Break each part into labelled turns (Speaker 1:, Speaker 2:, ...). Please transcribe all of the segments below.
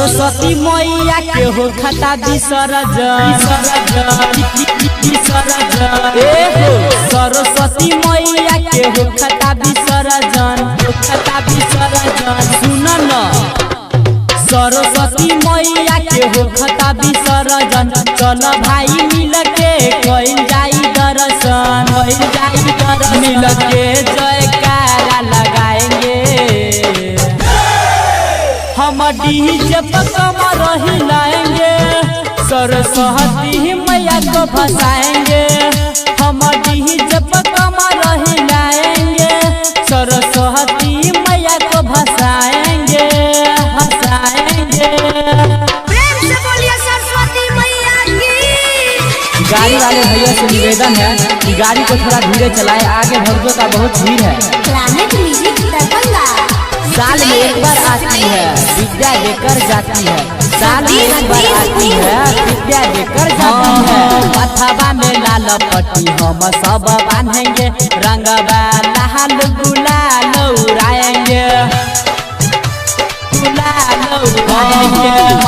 Speaker 1: सरस्वती मैया के हो खता विसर्जन सरस्वती मैया के हो खता विसर्जन सुन न सरस्वती मैया के हो खता विसर्जन चल भाई मिल के कइल जाई दर्शन मिल के जयकारा लगाएंगे हम डीजे पर कमर हिलाएंगे सरस्वती मैया को भसाएंगे हम डीजे पर कमर हिलाएंगे सरस्वती मैया को भसाएंगे
Speaker 2: प्रेम से बोलिए सरस्वती मैया की।
Speaker 1: गाड़ी वाले भैया से निवेदन है कि गाड़ी को थोड़ा धीरे चलाए, आगे भक्तों का बहुत भीड़ है।
Speaker 2: प्लैनेट म्यूजिक दरभंगा
Speaker 1: साल में एक बार आती है विद्या देकर जाती है, साल में एक बार आती है विद्या देकर जाती है। अथवा में लाल पट्टी हम सब बांधेंगे, रंगवा लाल गुलाल उड़ाएंगे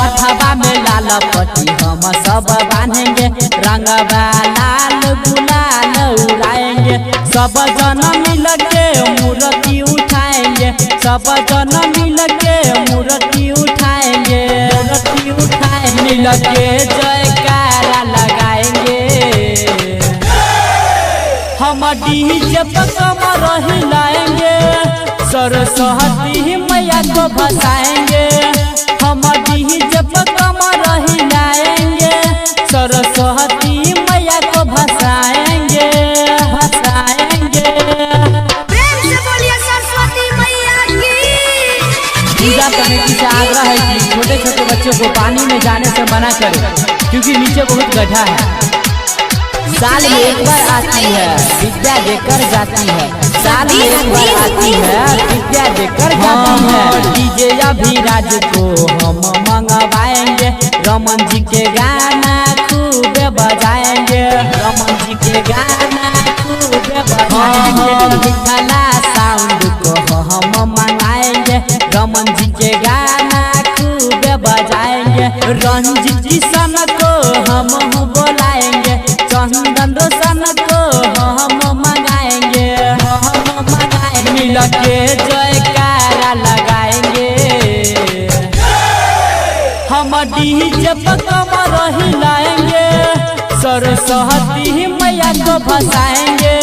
Speaker 1: अथवा में लाल पट्टी हम सब बांधेंगे, रंगवा लाल गुलाल उड़ाएंगे। सब जन मिल के मूर्ति उठाएंगे, सब जन मिल के मूर्ति उठाएंगे, मिल के जयकारा लगाएंगे हम डीजे पर कमर हिलाएंगे सरस्वती मैया को भसाएंगे हम डीजे पर कमर हिलाएंगे सरस्वती मैया को भसाएंगे
Speaker 2: प्रेम से बोलिए सरस्वती मैया की।
Speaker 1: पूजा कमेटी से आग्रह है कि छोटे छोटे बच्चों को पानी में जाने से मना करें क्योंकि नीचे बहुत गड्ढा है। साल में एक बार आती है विद्या देकर जाती है, साल में एक बार आती है विद्या देकर जाती है। डीजे अभिराज को हम मंगवाएंगे, रमन जी के गाना खूब बजाएंगे, रमन जी के गाना खूब बजाएंगे। मिठाला साउंड को हम मंगाएंगे, रमन जी के गाना खूब बजाएंगे। रंजित किशन को हम बोलाएंगे, चंदन रोशन को हम मंगाएंगे, मिल के जयकारा लगाएंगे हम डीजे पर कमर हिलाएंगे सरस्वती मैया को भसाएंगे